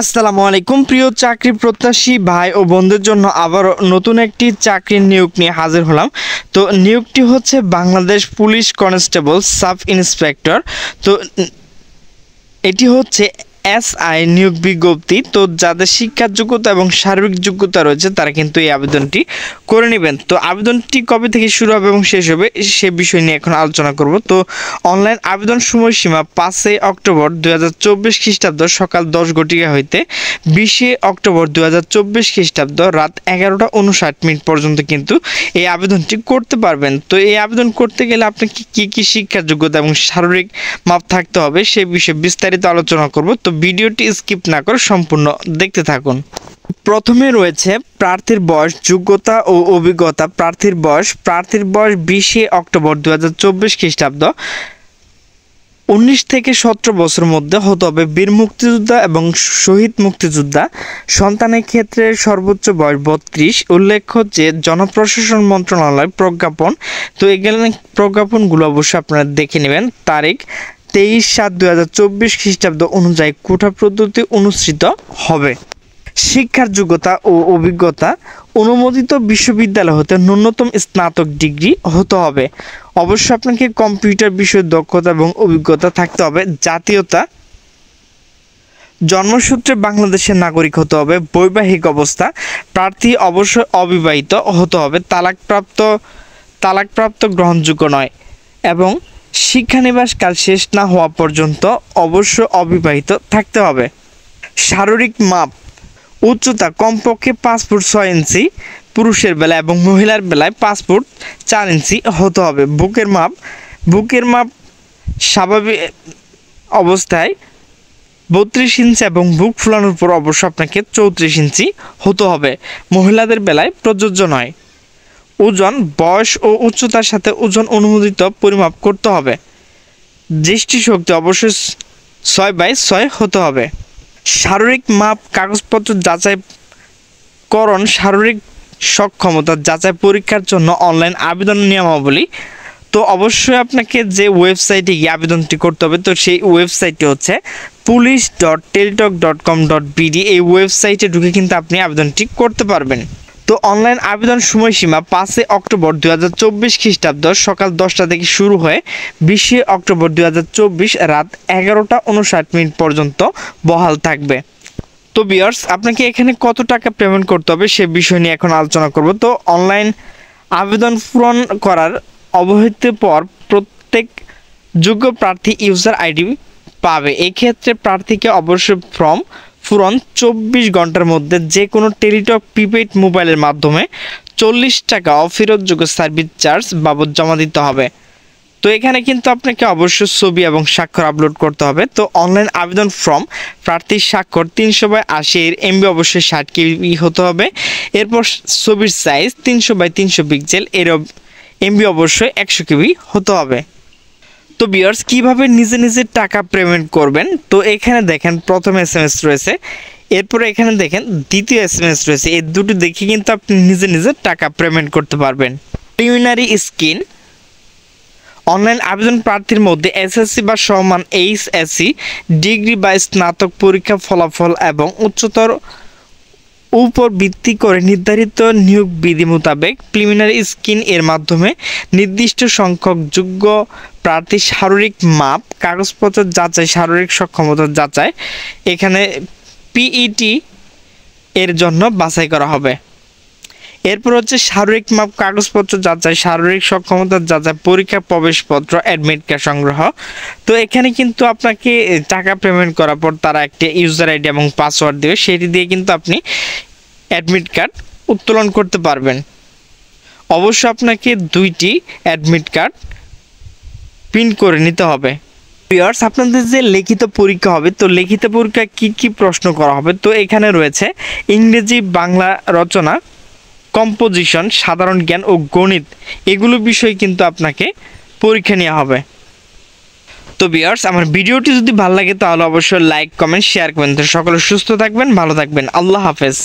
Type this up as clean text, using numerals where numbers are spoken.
আসসালামু আলাইকুম প্রিয় চাকরি প্রত্যাশী ভাই ও বন্ধুদের জন্য আবার নতুন একটি চাকরির নিয়োগ নিয়ে হাজির হলাম। তো নিয়োগটি হচ্ছে Bangladesh police constable sub inspector. তো এটি হচ্ছে এসআই নিয়োগ বিজ্ঞপ্তি। তো যাদের শিক্ষার যোগ্যতা এবং শারীরিক যোগ্যতা রয়েছে তারা কিন্তু এই আবেদনটি করে নেবেন। তো আবেদনটি কবে থেকে শুরু হবে এবং শেষ হবে সে বিষয় নিয়ে এখন আলোচনা করব। তো অনলাইন আবেদন সময়সীমা 5 অক্টোবর 2024 খ্রিস্টাব্দ সকাল 10 ঘটিকা হইতে 20 অক্টোবর 2024 খ্রিস্টাব্দ রাত 11:59 পর্যন্ত কিন্তু এই আবেদনটি করতে পারবেন। তো এই আবেদন করতে গেলে আপনাকে কি শিক্ষার যোগ্যতা এবং শারীরিক মাপ থাকতে হবে সে বিষয়ে বিস্তারিত আলোচনা করব। তো ভিডিওটি স্কিপ না করে সম্পূর্ণ দেখতে থাকুন। প্রথমে রয়েছে প্রার্থীর বয়স, যোগ্যতা ও অভিজ্ঞতা। প্রার্থীর বয়স 20 অক্টোবর 2024 খ্রিস্টাব্দ 19 থেকে 17 বছরের মধ্যে হতে হবে। বীর মুক্তিযোদ্ধা এবং শহীদ মুক্তিযোদ্ধা। সন্তানের ক্ষেত্রে সর্বোচ্চ বয়স 32। উল্লেখ্য যে জনপ্রশাসন মন্ত্রণালয় প্রজ্ঞাপন, তো এগুলো প্রজ্ঞাপনগুলো অবশ্যই আপনারা দেখে নেবেন। তারিখ 23/7/2024 খ্রিস্টাব্দ অনুযায়ী কোটা পদ্ধতি অনুসৃত হবে। শিক্ষার যোগ্যতা ও অভিজ্ঞতা। অনুমোদিত বিশ্ববিদ্যালয় হতে ন্যূনতম স্নাতক ডিগ্রি হতে হবে। অবশ্যই আপনাকে কম্পিউটার বিষয়ে দক্ষতা এবং অভিজ্ঞতা থাকতে হবে। জাতীয়তা, জন্মসূত্রে বাংলাদেশের নাগরিক হতে হবে। বৈবাহিক অবস্থা, প্রার্থী অবশ্যই অবিবাহিত হতে হবে। তালাকপ্রাপ্ত গ্রহণযোগ্য নয় এবং শিক্ষানিবাসকাল শেষ না হওয়া পর্যন্ত অবশ্যই অবিবাহিত থাকতে হবে। শারীরিক মাপ, উচ্চতা কমপক্ষে 5 ফুট 6 ইঞ্চি পুরুষের বেলায় এবং মহিলার বেলায় 5 ফুট 4 ইঞ্চি হতে হবে। বুকের মাপ স্বাভাবিক অবস্থায় 32 ইঞ্চি এবং বুক ফুলানোর পর অবশ্য আপনাকে 34 ইঞ্চি হতে হবে। মহিলাদের বেলায় প্রযোজ্য নয়। ওজন, বয়স ও উচ্চতার সাথে ওজন অনুমোদিত পরিমাপ করতে হবে। দৃষ্টিশক্তি অবশ্যই 6/6 হতে হবে। শারীরিক মাপ কাগজপত্র যাচাইকরণ, শারীরিক সক্ষমতা যাচাই পরীক্ষার জন্য অনলাইন আবেদন নিয়মাবলী। তো অবশ্যই আপনাকে যে ওয়েবসাইটে গিয়ে আবেদনটি করতে হবে, তো সেই ওয়েবসাইটটি হচ্ছে police.teletalk.com.bd। এই ওয়েবসাইটে ঢুকে কিন্তু আপনি আবেদনটি করতে পারবেন। তো অনলাইন আবেদন সময়সীমা 5 অক্টোবর 2024 খ্রিস্টাব্দ সকাল 10টা থেকে শুরু হয়ে 20 অক্টোবর 2024 রাত 11:59 পর্যন্ত বহাল থাকবে। তো ভিউয়ার্স, আপনাকে এখানে কত টাকা পেমেন্ট করতে হবে সে বিষয় নিয়ে এখন আলোচনা করব। তো অনলাইন আবেদন পূরণ করার অবহিতের পর প্রত্যেক যোগ্য প্রার্থী ইউজার আইডি পাবে। এক্ষেত্রে প্রার্থীকে অবশ্যই ফর্ম পূরণ 24 ঘন্টার মধ্যে যে কোনো টেলিটক প্রিপেইড মোবাইলের মাধ্যমে 40 টাকা অফেরতযোগ্য সার্ভিস চার্জ বাবদ জমা দিতে হবে। তো এখানে কিন্তু আপনাকে অবশ্যই ছবি এবং স্বাক্ষর আপলোড করতে হবে। তো অনলাইন আবেদন ফর্ম, প্রার্থীর স্বাক্ষর 300/80 MB অবশ্যই 60 KB হতে হবে। এরপর ছবির সাইজ 300/300 পিক্সেল, এর MB অবশ্যই 100 KB হতে হবে। তো ভিউয়ার্স, কিভাবে নিজে টাকা পেমেন্ট করবেন, তো এখানে দেখেন প্রথম SMS রয়েছে, এরপরে এখানে দেখেন দ্বিতীয় SMS রয়েছে। এই দুটো দেখে কিন্তু আপনি নিজে টাকা পেমেন্ট করতে পারবেন। প্রিলিমিনারি স্ক্রিন, অনলাইন আবেদন প্রার্থীর মধ্যে SSC বা সমান HSC ডিগ্রি বা স্নাতক পরীক্ষা ফলাফল এবং উচ্চতর উপর ভিত্তি করে নির্ধারিত নিয়োগ বিধি মোতাবেক প্রিলিমিনারি স্ক্রিন এর মাধ্যমে নির্দিষ্ট সংখ্যক যোগ্য প্রার্থী শারীরিক মাপ, কাগজপত্র যাচাই, শারীরিক সক্ষমতা যাচাই, এখানে PET এর জন্য বাছাই করা হবে। এরপর হচ্ছে শারীরিক মাপ, কাগজপত্র যাচাই, শারীরিক সক্ষমতা যাচাই, পরীক্ষা প্রবেশপত্র, অ্যাডমিট কার্ড সংগ্রহ। তো এখানে কিন্তু আপনাকে টাকা পেমেন্ট করার পর তারা একটা ইউজার আইডি এবং পাসওয়ার্ড দেবে, সেটি দিয়ে কিন্তু আপনি অ্যাডমিট কার্ড উত্তোলন করতে পারবেন। অবশ্য আপনাকে 2টি অ্যাডমিট কার্ড প্রিন্ট করে নিতে হবে। ভিউয়ার্স, আপনাদের যে লিখিত পরীক্ষা হবে, তো লিখিত পরীক্ষায় কি প্রশ্ন করা হবে, তো এখানে রয়েছে ইংরেজি, বাংলা রচনা, কম্পোজিশন, সাধারণ জ্ঞান ও গণিত, এগুলো বিষয় কিন্তু আপনাকে পরীক্ষা নেওয়া হবে। তো ভিউয়ার্স, আমার ভিডিওটি যদি ভালো লাগে তাহলে অবশ্যই লাইক, কমেন্ট, শেয়ার করবেন। তো সকলে সুস্থ থাকবেন, ভালো থাকবেন। আল্লাহ হাফেজ।